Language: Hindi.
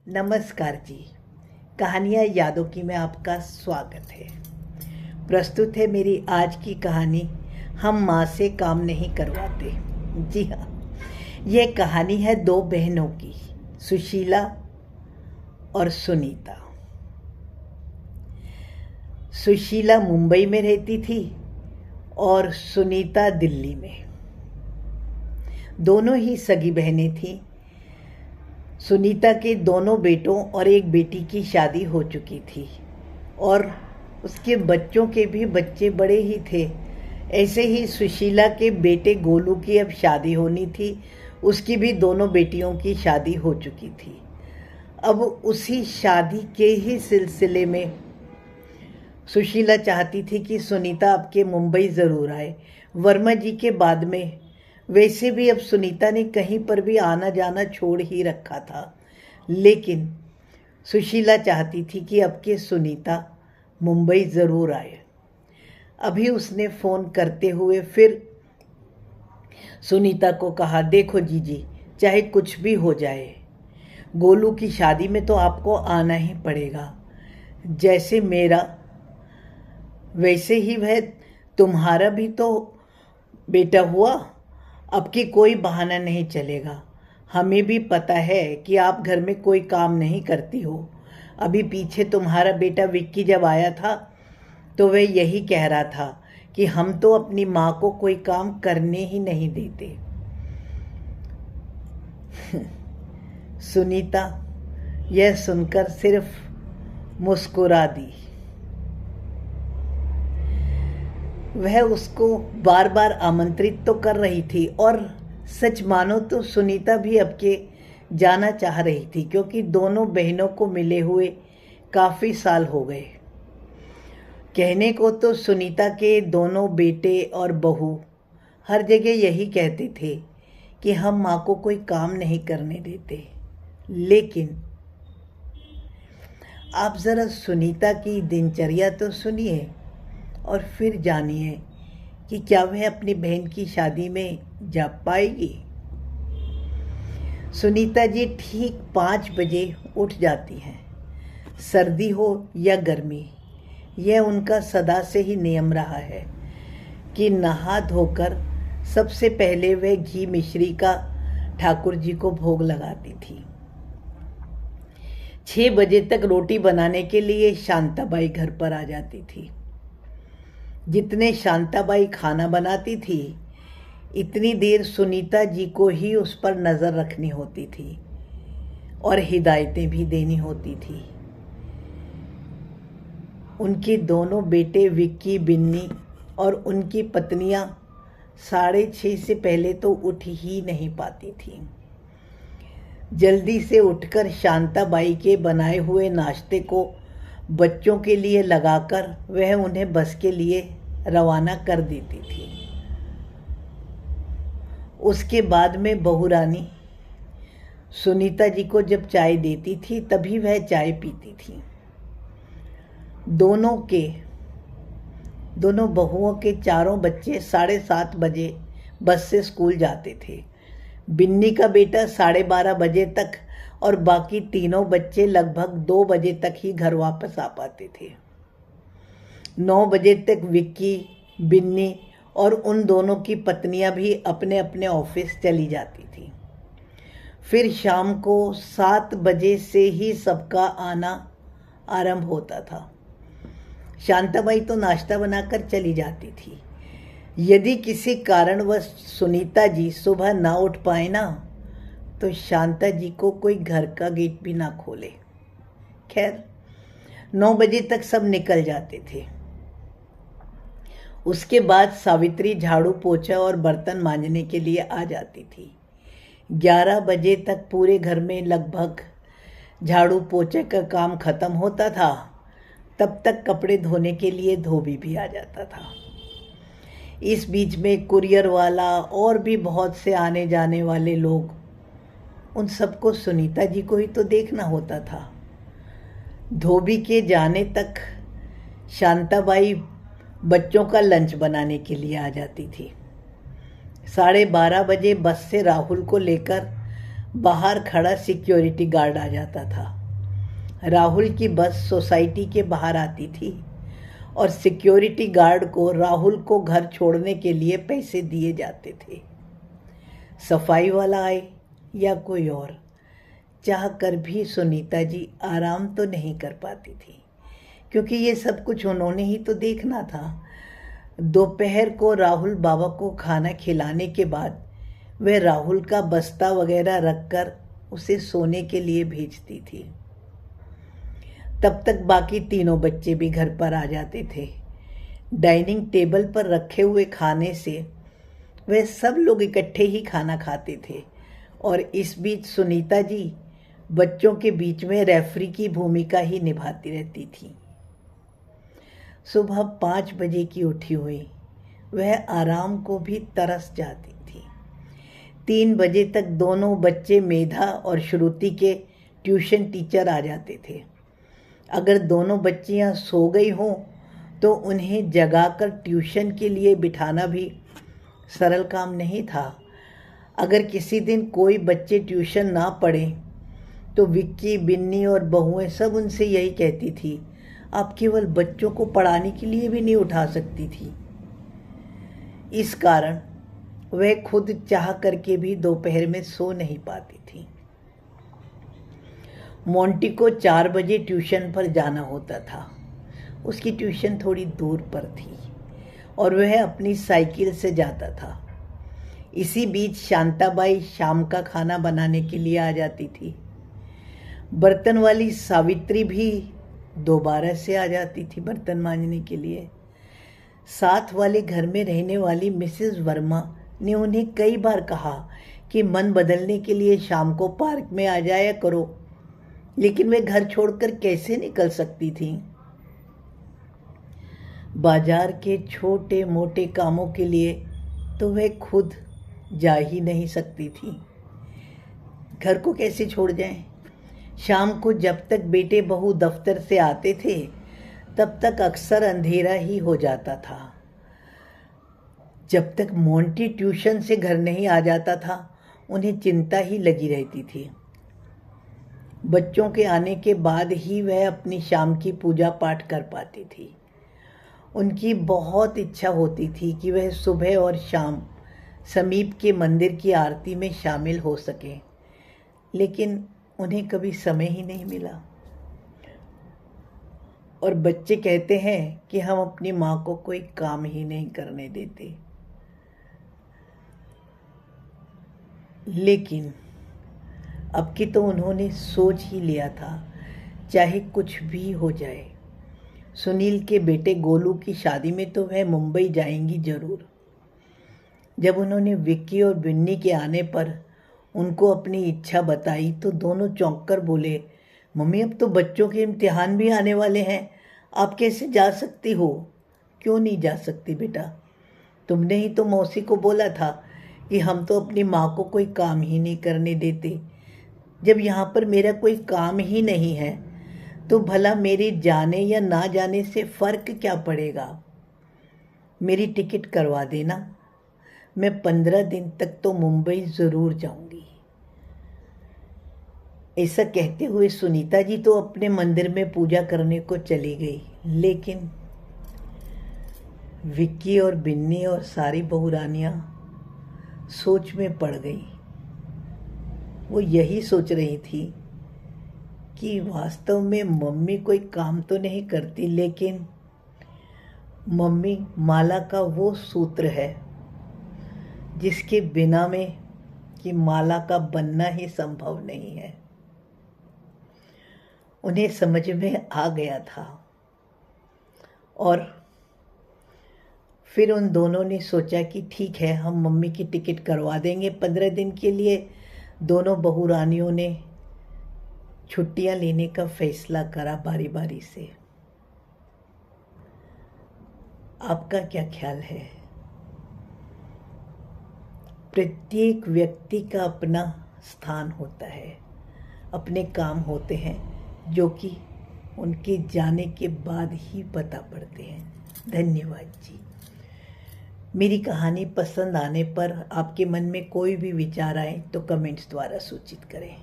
नमस्कार जी। कहानियाँ यादों की में आपका स्वागत है। प्रस्तुत है मेरी आज की कहानी, हम माँ से काम नहीं करवाते। जी हाँ, ये कहानी है दो बहनों की, सुशीला और सुनीता। सुशीला मुंबई में रहती थी और सुनीता दिल्ली में। दोनों ही सगी बहनें थीं। सुनीता के दोनों बेटों और एक बेटी की शादी हो चुकी थी और उसके बच्चों के भी बच्चे बड़े ही थे। ऐसे ही सुशीला के बेटे गोलू की अब शादी होनी थी, उसकी भी दोनों बेटियों की शादी हो चुकी थी। अब उसी शादी के ही सिलसिले में सुशीला चाहती थी कि सुनीता अब के मुंबई ज़रूर आए। वर्मा जी के बाद में वैसे भी अब सुनीता ने कहीं पर भी आना जाना छोड़ ही रखा था, लेकिन सुशीला चाहती थी कि अब के सुनीता मुंबई ज़रूर आए। अभी उसने फ़ोन करते हुए फिर सुनीता को कहा, देखो जीजी, चाहे कुछ भी हो जाए, गोलू की शादी में तो आपको आना ही पड़ेगा। जैसे मेरा वैसे ही वह तुम्हारा भी तो बेटा हुआ। अब की कोई बहाना नहीं चलेगा। हमें भी पता है कि आप घर में कोई काम नहीं करती हो। अभी पीछे तुम्हारा बेटा विक्की जब आया था तो वह यही कह रहा था कि हम तो अपनी माँ को कोई काम करने ही नहीं देते। सुनीता यह सुनकर सिर्फ मुस्कुरा दी। वह उसको बार बार आमंत्रित तो कर रही थी और सच मानो तो सुनीता भी अब के जाना चाह रही थी, क्योंकि दोनों बहनों को मिले हुए काफ़ी साल हो गए। कहने को तो सुनीता के दोनों बेटे और बहू हर जगह यही कहते थे कि हम माँ को कोई काम नहीं करने देते, लेकिन आप ज़रा सुनीता की दिनचर्या तो सुनिए और फिर जानिए कि क्या वह अपनी बहन की शादी में जा पाएगी। सुनीता जी ठीक 5 बजे उठ जाती हैं, सर्दी हो या गर्मी। यह उनका सदा से ही नियम रहा है कि नहा धोकर सबसे पहले वह घी मिश्री का ठाकुर जी को भोग लगाती थी। 6 बजे तक रोटी बनाने के लिए शांताबाई घर पर आ जाती थी। जितने शांताबाई खाना बनाती थी, इतनी देर सुनीता जी को ही उस पर नज़र रखनी होती थी और हिदायतें भी देनी होती थी। उनके दोनों बेटे विक्की, बिन्नी और उनकी पत्नियां 6:30 से पहले तो उठ ही नहीं पाती थीं। जल्दी से उठकर शांताबाई के बनाए हुए नाश्ते को बच्चों के लिए लगाकर वह उन्हें बस के लिए रवाना कर देती थी। उसके बाद में बहू रानी सुनीता जी को जब चाय देती थी तभी वह चाय पीती थी। दोनों बहुओं के चारों बच्चे 7:30 बजे बस से स्कूल जाते थे। बिन्नी का बेटा 12:30 बजे तक और बाकी तीनों बच्चे लगभग 2 बजे तक ही घर वापस आ पाते थे। 9 बजे तक विक्की, बिन्नी और उन दोनों की पत्नियां भी अपने अपने ऑफिस चली जाती थी। फिर शाम को 7 बजे से ही सबका आना आरंभ होता था। शांताबाई तो नाश्ता बनाकर चली जाती थी। यदि किसी कारणवश सुनीता जी सुबह ना उठ पाए ना, तो शांता जी को कोई घर का गेट भी ना खोले। खैर 9 बजे तक सब निकल जाते थे। उसके बाद सावित्री झाड़ू पोछा और बर्तन मांजने के लिए आ जाती थी। 11 बजे तक पूरे घर में लगभग झाड़ू पोछे का काम खत्म होता था। तब तक कपड़े धोने के लिए धोबी भी आ जाता था। इस बीच में कुरियर वाला और भी बहुत से आने जाने वाले लोग, उन सबको सुनीता जी को ही तो देखना होता था। धोबी के जाने तक शांताबाई बच्चों का लंच बनाने के लिए आ जाती थी। 12:30 बजे बस से राहुल को लेकर बाहर खड़ा सिक्योरिटी गार्ड आ जाता था। राहुल की बस सोसाइटी के बाहर आती थी और सिक्योरिटी गार्ड को राहुल को घर छोड़ने के लिए पैसे दिए जाते थे। सफाई वाला आए या कोई और, चाह कर भी सुनीता जी आराम तो नहीं कर पाती थी, क्योंकि ये सब कुछ उन्होंने ही तो देखना था। दोपहर को राहुल बाबा को खाना खिलाने के बाद वह राहुल का बस्ता वगैरह रखकर उसे सोने के लिए भेजती थी। तब तक बाकी तीनों बच्चे भी घर पर आ जाते थे। डाइनिंग टेबल पर रखे हुए खाने से वह सब लोग इकट्ठे ही खाना खाते थे और इस बीच सुनीता जी बच्चों के बीच में रेफरी की भूमिका ही निभाती रहती थी। सुबह 5 बजे की उठी हुई वह आराम को भी तरस जाती थी। 3 बजे तक दोनों बच्चे मेधा और श्रुति के ट्यूशन टीचर आ जाते थे। अगर दोनों बच्चियां सो गई हों तो उन्हें जगाकर ट्यूशन के लिए बिठाना भी सरल काम नहीं था। अगर किसी दिन कोई बच्चे ट्यूशन ना पढ़े तो विक्की, बिन्नी और बहुएं सब उनसे यही कहती थी, आप केवल बच्चों को पढ़ाने के लिए भी नहीं उठा सकती थी। इस कारण वह खुद चाह करके भी दोपहर में सो नहीं पाती थी। मोंटी को 4 बजे ट्यूशन पर जाना होता था। उसकी ट्यूशन थोड़ी दूर पर थी और वह अपनी साइकिल से जाता था। इसी बीच शांताबाई शाम का खाना बनाने के लिए आ जाती थी। बर्तन वाली सावित्री भी दोबारा से आ जाती थी बर्तन मांजने के लिए। साथ वाले घर में रहने वाली मिसेस वर्मा ने उन्हें कई बार कहा कि मन बदलने के लिए शाम को पार्क में आ जाया करो, लेकिन वे घर छोड़कर कैसे निकल सकती थीं। बाजार के छोटे मोटे कामों के लिए तो वह खुद जा ही नहीं सकती थी। घर को कैसे छोड़ जाएं? शाम को जब तक बेटे बहू दफ्तर से आते थे तब तक अक्सर अंधेरा ही हो जाता था। जब तक मोंटी ट्यूशन से घर नहीं आ जाता था उन्हें चिंता ही लगी रहती थी। बच्चों के आने के बाद ही वह अपनी शाम की पूजा पाठ कर पाती थी। उनकी बहुत इच्छा होती थी कि वह सुबह और शाम समीप के मंदिर की आरती में शामिल हो सकें, लेकिन उन्हें कभी समय ही नहीं मिला। और बच्चे कहते हैं कि हम अपनी माँ को कोई काम ही नहीं करने देते। लेकिन अब की तो उन्होंने सोच ही लिया था, चाहे कुछ भी हो जाए, सुनील के बेटे गोलू की शादी में तो वह मुंबई जाएंगी जरूर। जब उन्होंने विक्की और बिन्नी के आने पर उनको अपनी इच्छा बताई तो दोनों चौंक कर बोले, मम्मी अब तो बच्चों के इम्तिहान भी आने वाले हैं, आप कैसे जा सकती हो? क्यों नहीं जा सकती बेटा? तुमने ही तो मौसी को बोला था कि हम तो अपनी माँ को कोई काम ही नहीं करने देते। जब यहाँ पर मेरा कोई काम ही नहीं है तो भला मेरे जाने या ना जाने से फ़र्क क्या पड़ेगा? मेरी टिकट करवा देना, मैं 15 दिन तक तो मुंबई ज़रूर जाऊंगी। ऐसा कहते हुए सुनीता जी तो अपने मंदिर में पूजा करने को चली गई, लेकिन विक्की और बिन्नी और सारी बहुरानियाँ सोच में पड़ गई। वो यही सोच रही थी कि वास्तव में मम्मी कोई काम तो नहीं करती, लेकिन मम्मी माला का वो सूत्र है जिसके बिना में कि माला का बनना ही संभव नहीं है। उन्हें समझ में आ गया था और फिर उन दोनों ने सोचा कि ठीक है, हम मम्मी की टिकट करवा देंगे 15 दिन के लिए। दोनों बहुरानियों ने छुट्टियां लेने का फैसला करा बारी बारी से। आपका क्या ख्याल है? प्रत्येक व्यक्ति का अपना स्थान होता है, अपने काम होते हैं जो कि उनके जाने के बाद ही पता पड़ते हैं। धन्यवाद जी। मेरी कहानी पसंद आने पर आपके मन में कोई भी विचार आए तो कमेंट्स द्वारा सूचित करें।